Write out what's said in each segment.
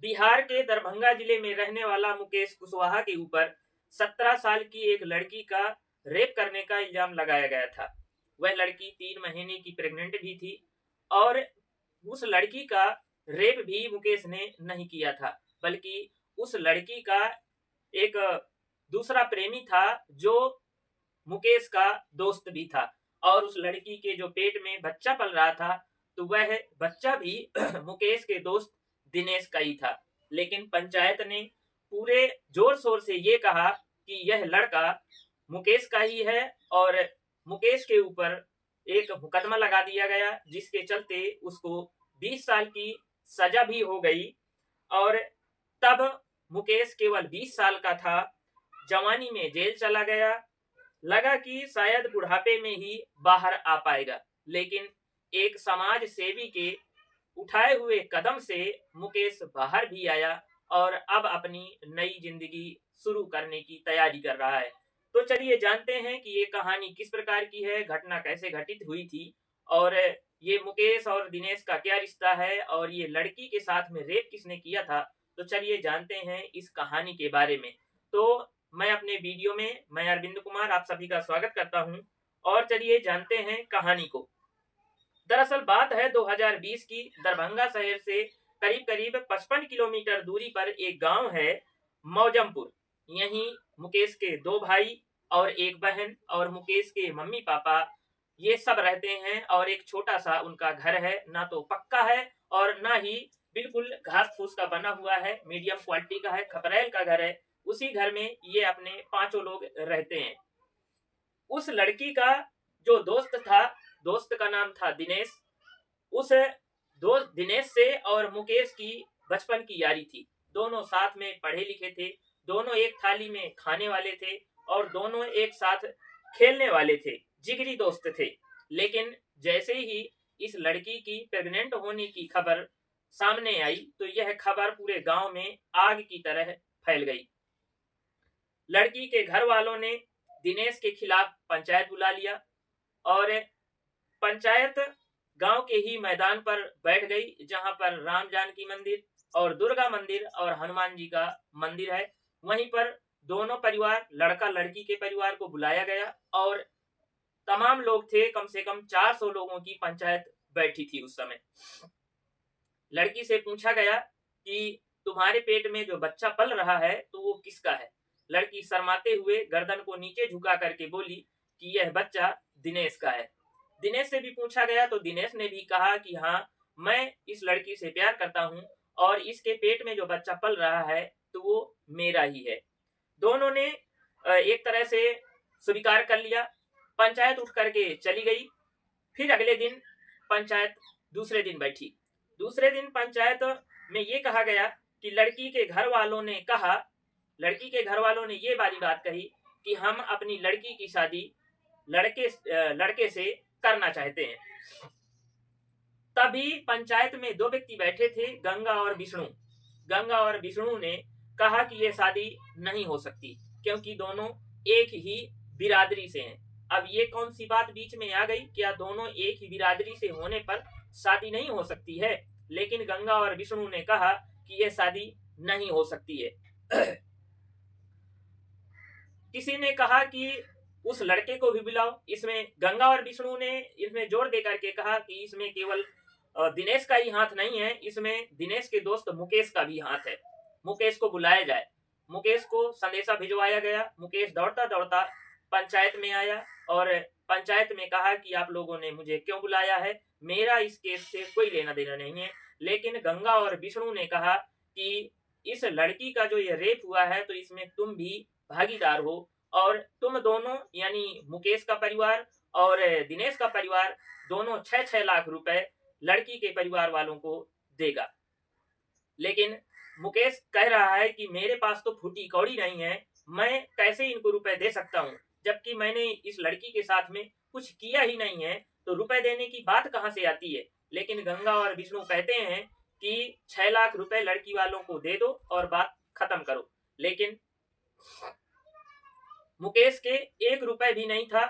बिहार के दरभंगा जिले में रहने वाला मुकेश कुशवाहा के ऊपर 17 साल की एक लड़की का रेप करने का इल्जाम लगाया गया था। वह लड़की 3 महीने की प्रेग्नेंट भी थी और उस लड़की का रेप भी मुकेश ने नहीं किया था, बल्कि उस लड़की का एक दूसरा प्रेमी था जो मुकेश का दोस्त भी था। और उस लड़की के जो पेट में बच्चा पल रहा था, तो वह बच्चा भी मुकेश के दोस्त दिनेश का ही था। लेकिन पंचायत ने पूरे जोर शोर से ये कहा कि यह लड़का मुकेश का ही है और मुकेश के ऊपर एक मुकदमा लगा दिया गया, जिसके चलते उसको 20 साल की सजा भी हो गई। और तब मुकेश केवल 20 साल का था, जवानी में जेल चला गया। लगा कि शायद बुढ़ापे में ही बाहर आ पाएगा, लेकिन एक समाज सेवी के उठाए हुए कदम से मुकेश बाहर भी आया और अब अपनी नई जिंदगी शुरू करने की तैयारी कर रहा है। तो चलिए जानते हैं कि ये कहानी किस प्रकार की है, घटना कैसे घटित हुई थी और ये मुकेश और दिनेश का क्या रिश्ता है और ये लड़की के साथ में रेप किसने किया था। तो चलिए जानते हैं इस कहानी के बारे में। तो मैं अपने वीडियो में मैं अरविंद कुमार आप सभी का स्वागत करता हूं और चलिए जानते हैं कहानी को। दरअसल बात है 2020 की। दरभंगा शहर से करीब करीब 55 किलोमीटर दूरी पर एक गांव है मौजमपुर। यहीं मुकेश के 2 भाई और एक बहन और मुकेश के मम्मी पापा ये सब रहते हैं और एक छोटा सा उनका घर है, ना तो पक्का है और ना ही बिल्कुल घास फूस का बना हुआ है, मीडियम क्वालिटी का है, खपरेल का घर है। उसी घर में ये अपने 5 लोग रहते हैं। उस लड़की का जो दोस्त था, दोस्त का नाम था दिनेश। उस दोस्त दिनेश से और मुकेश की बचपन की यारी थी। दोनों साथ में पढ़े लिखे थे, दोनों एक थाली में खाने वाले थे और दोनों एक साथ खेलने वाले थे, जिगरी दोस्त थे। लेकिन जैसे ही इस लड़की की प्रेग्नेंट होने की खबर सामने आई, तो यह खबर पूरे गांव में आग की तरह फैल गई। लड़की के घर वालों ने दिनेश के खिलाफ पंचायत बुला लिया और पंचायत गांव के ही मैदान पर बैठ गई, जहां पर राम जानकी मंदिर और दुर्गा मंदिर और हनुमान जी का मंदिर है। वहीं पर दोनों परिवार, लड़का लड़की के परिवार को बुलाया गया और तमाम लोग थे। कम से कम 400 लोगों की पंचायत बैठी थी उस समय। लड़की से पूछा गया कि तुम्हारे पेट में जो बच्चा पल रहा है तो वो किसका है। लड़की शर्माते हुए गर्दन को नीचे झुका करके बोली कि यह बच्चा दिनेश का है। दिनेश से भी पूछा गया तो दिनेश ने भी कहा कि हाँ, मैं इस लड़की से प्यार करता हूँ और इसके पेट में जो बच्चा पल रहा है तो वो मेरा ही है। दोनों ने एक तरह से स्वीकार कर लिया। पंचायत उठ करके चली गई। फिर अगले दिन पंचायत दूसरे दिन बैठी। दूसरे दिन पंचायत में ये कहा गया कि लड़की के घर वालों ने ये वाली बात कही कि हम अपनी लड़की की शादी लड़के से करना चाहते हैं। तभी पंचायत में 2 व्यक्ति बैठे थे, गंगा और विष्णु। गंगा और विष्णु ने कहा कि ये शादी नहीं हो सकती, क्योंकि दोनों एक ही बिरादरी से हैं। अब ये कौन सी बात बीच में आ गई, क्या दोनों एक ही बिरादरी से होने पर शादी नहीं हो सकती है? लेकिन गंगा और विष्णु ने कहा कि यह शादी नहीं हो सकती है। किसी ने कहा कि उस लड़के को भी बुलाओ। इसमें गंगा और विष्णु ने इसमें जोर देकर के कहा कि इसमें केवल दिनेश का ही हाथ नहीं है, इसमें दिनेश के दोस्त मुकेश का भी हाथ है। मुकेश को बुलाया जाए। मुकेश को संदेशा भिजवाया गया। मुकेश दौड़ता दौड़ता पंचायत में आया और पंचायत में कहा कि आप लोगों ने मुझे क्यों बुलाया है, मेरा इस केस से कोई लेना देना नहीं है। लेकिन गंगा और विष्णु ने कहा कि इस लड़की का जो ये रेप हुआ है तो इसमें तुम भी भागीदार हो और तुम दोनों यानी मुकेश का परिवार और दिनेश का परिवार दोनों 6-6 लाख रुपए लड़की के परिवार वालों को देगा। लेकिन मुकेश कह रहा है कि मेरे पास तो फूटी कौड़ी नहीं है, मैं कैसे इनको रुपए दे सकता हूँ, जबकि मैंने इस लड़की के साथ में कुछ किया ही नहीं है, तो रुपए देने की बात कहां से आती है। लेकिन गंगा और विष्णु कहते हैं कि 6 लाख रुपए लड़की वालों को दे दो और बात खत्म करो। लेकिन मुकेश के 1 रुपए भी नहीं था,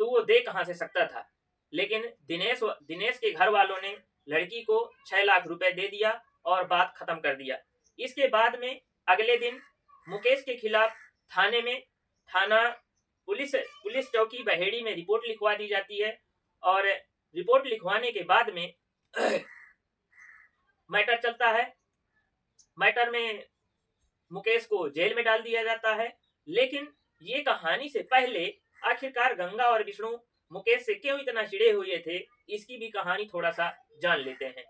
तो वो दे कहां से सकता था। लेकिन दिनेश के घर वालों ने लड़की को 6 लाख रुपए दे दिया और बात खत्म कर दिया। इसके बाद में अगले दिन मुकेश के खिलाफ थाने में थाना पुलिस चौकी बहेड़ी में रिपोर्ट लिखवा दी जाती है और रिपोर्ट लिखवाने के बाद में मैटर चलता है। मैटर में मुकेश को जेल में डाल दिया जाता है। लेकिन ये कहानी से पहले आखिरकार गंगा और विष्णु मुकेश से क्यों इतना चिढ़े हुए थे, इसकी भी कहानी थोड़ा सा जान लेते हैं।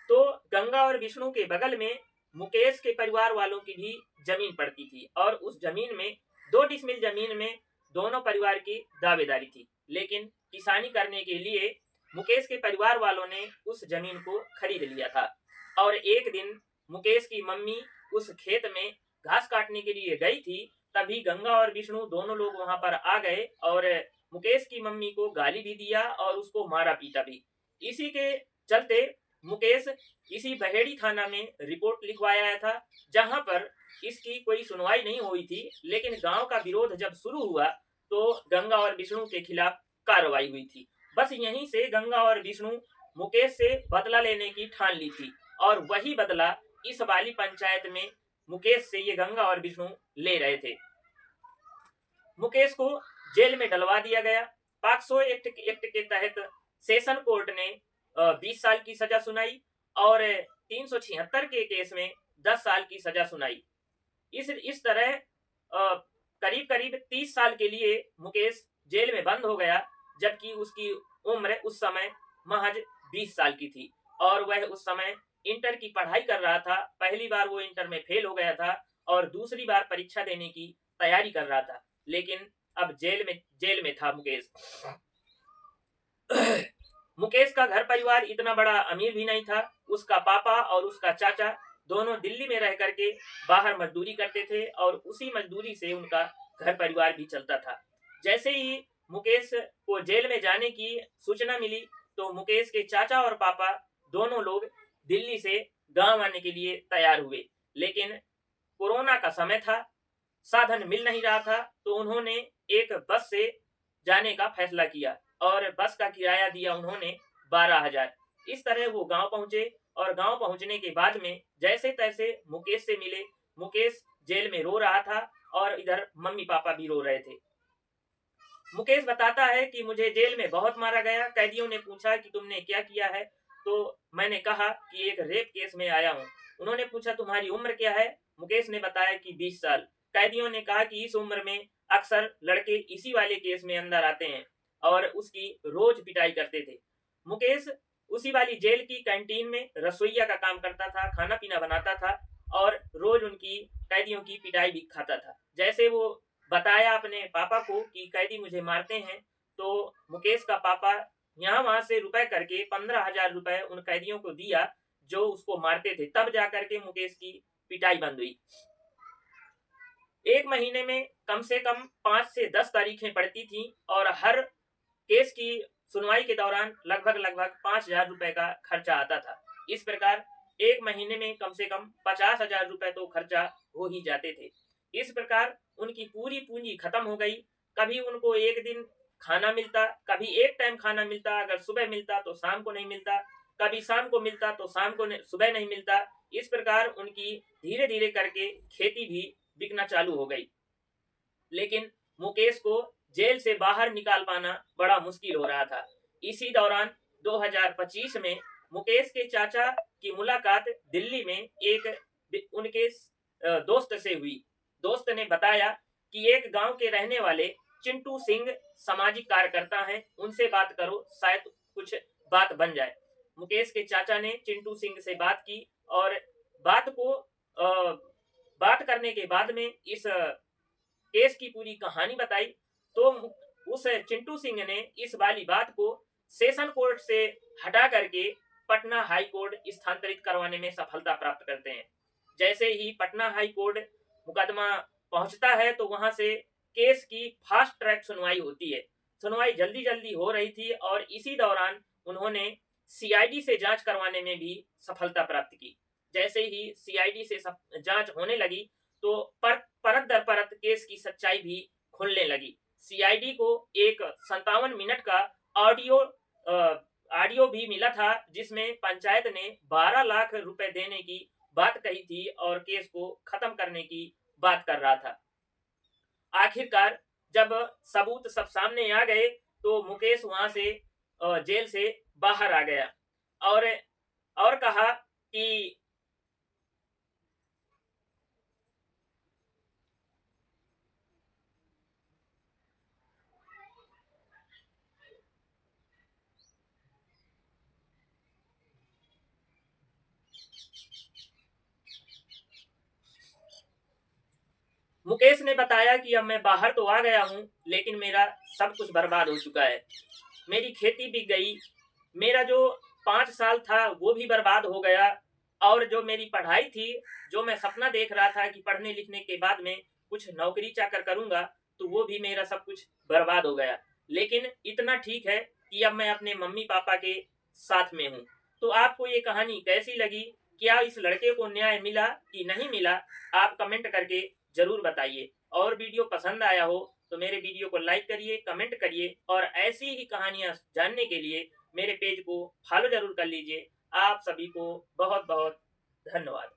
तो गंगा और विष्णु के बगल में मुकेश के परिवार वालों की भी जमीन पड़ती थी और उस जमीन में 2 डिसमिल जमीन में दोनों परिवार की दावेदारी थी। लेकिन किसानी करने के लिए मुकेश के परिवार वालों ने उस जमीन को खरीद लिया था और एक दिन मुकेश की मम्मी उस खेत में घास काटने के लिए गई थी। तभी गंगा और विष्णु दोनों लोग वहां पर आ गए और मुकेश की मम्मी को गाली भी दिया और उसको मारा पीटा भी। इसी के चलते मुकेश इसी बहेड़ी थाना में रिपोर्ट लिखवाया था, जहां पर इसकी कोई सुनवाई नहीं हुई थी। लेकिन गांव का विरोध जब शुरू हुआ तो गंगा और विष्णु के खिलाफ कार्रवाई हुई थी। बस यहीं से गंगा और विष्णु मुकेश से बदला लेने की ठान ली थी और वही बदला इस वाली पंचायत में मुकेश से ये गंगा और विष्णु ले रहे थे। मुकेश को जेल में डलवा दिया गया। पॉक्सो एक्ट के तहत सेशन कोर्ट ने 20 साल की सजा सुनाई और 376 के केस में 10 साल की सजा सुनाई। इस तरह करीब करीब 30 साल के लिए मुकेश जेल में बंद हो गया, जबकि उसकी उम्र उस समय महज 20 साल की थी और वह उस समय इंटर की पढ़ाई कर रहा था। पहली बार वो इंटर में फेल हो गया था और दूसरी बार परीक्षा देने की तैयारी कर रहा था। लेकिन अब जेल में था मुकेश। मुकेश का घर परिवार इतना बड़ा अमीर भी नहीं था। उसका पापा और उसका चाचा दोनों दिल्ली में रह करके बाहर मजदूरी करते थे और उसी मजदूरी से उनका घर परिवार भी चलता था। जैसे ही मुकेश को जेल में जाने की सूचना मिली तो मुकेश के चाचा और पापा दोनों लोग दिल्ली से गांव आने के लिए तैयार हुए। लेकिन कोरोना का समय था, साधन मिल नहीं रहा था, तो उन्होंने एक बस से जाने का फैसला किया और बस का किराया दिया उन्होंने 12,000। इस तरह वो गांव पहुंचे और गांव पहुंचने के बाद में जैसे तैसे मुकेश से मिले। मुकेश जेल में रो रहा था और इधर मम्मी पापा भी रो रहे थे। मुकेश बताता है कि मुझे जेल में बहुत मारा गया। कैदियों ने पूछा कि तुमने क्या किया है, तो मैंने कहा कि एक रेप केस में आया हूँ। उन्होंने पूछा तुम्हारी उम्र क्या है? मुकेश ने बताया कि 20 साल। कैदियों ने कहा कि इस उम्र में अक्सर लड़के इसी वाले केस में अंदर आते हैं और उसकी रोज पिटाई करते थे। मुकेश उसी वाली जेल की कैंटीन में रसोइया का काम करता था, खाना पीना बनाता था और रोज उनकी कैदियों की पिटाई भी खाता था। जैसे वो बताया अपने पापा को कि कैदी मुझे मारते हैं, तो मुकेश का पापा यहाँ वहां से रुपए करके 15,000 रुपए उन कैदियों को दिया जो उसको मारते थे। तब जाकर के मुकेश की पिटाई बंद हुई। एक महीने में कम से कम 5 से 10 तारीखें पड़ती थी और हर केस की सुनवाई के दौरान लगभग 5,000 रुपए का खर्चा आता था। इस प्रकार एक महीने में कम से कम 50,000 रुपए तो खर्चा हो ही जाते थे। इस प्रकार उनकी पूरी पूंजी खत्म हो गई। कभी उनको एक दिन खाना मिलता, कभी एक टाइम खाना मिलता, अगर सुबह मिलता तो शाम को नहीं मिलता, कभी शाम को मिलता तो सुबह नहीं मिलता। इस प्रकार उनकी धीरे धीरे करके खेती भी बिकना चालू हो गई। लेकिन मुकेश को जेल से बाहर निकाल पाना बड़ा मुश्किल हो रहा था। इसी दौरान 2025 में मुकेश के चाचा की मुलाकात दिल्ली में एक उनके दोस्त से हुई। दोस्त ने बताया कि एक गांव के रहने वाले चिंटू सिंह सामाजिक कार्यकर्ता हैं, उनसे बात करो, शायद कुछ बात बन जाए। मुकेश के चाचा ने चिंटू सिंह से बात की और बात करने के बाद में इस केस की पूरी कहानी बताई। तो उस चिंटू सिंह ने इस वाली बात को सेशन कोर्ट से हटा करके पटना हाई कोर्ट स्थानांतरित करवाने में सफलता प्राप्त करते हैं। जैसे ही पटना हाई कोर्ट मुकदमा पहुंचता है तो वहां से केस की फास्ट ट्रैक सुनवाई होती है। सुनवाई जल्दी जल्दी हो रही थी और इसी दौरान उन्होंने सीआईडी से जांच करवाने में भी सफलता प्राप्त की। जैसे ही सीआईडी से जांच होने लगी तो परत दर परत केस की सच्चाई भी खुलने लगी। सीआईडी को एक 57 मिनट का ऑडियो भी मिला था, जिसमें पंचायत ने 12 लाख रुपए देने की बात कही थी और केस को खत्म करने की बात कर रहा था। आखिरकार जब सबूत सब सामने आ गए तो मुकेश वहां से जेल से बाहर आ गया और कहा कि मुकेश ने बताया कि अब मैं बाहर तो आ गया हूं, लेकिन मेरा सब कुछ बर्बाद हो चुका है। मेरी खेती बिक गई, मेरा जो 5 साल था वो भी बर्बाद हो गया और जो मेरी पढ़ाई थी, जो मैं सपना देख रहा था कि पढ़ने लिखने के बाद में कुछ नौकरी चाकर करूंगा, तो वो भी मेरा सब कुछ बर्बाद हो गया। लेकिन इतना ठीक है कि अब मैं अपने मम्मी पापा के साथ में हूँ। तो आपको ये कहानी कैसी लगी? क्या इस लड़के को न्याय मिला कि नहीं मिला? आप कमेंट करके जरूर बताइए। और वीडियो पसंद आया हो तो मेरे वीडियो को लाइक करिए, कमेंट करिए और ऐसी ही कहानियां जानने के लिए मेरे पेज को फॉलो जरूर कर लीजिए। आप सभी को बहुत बहुत धन्यवाद।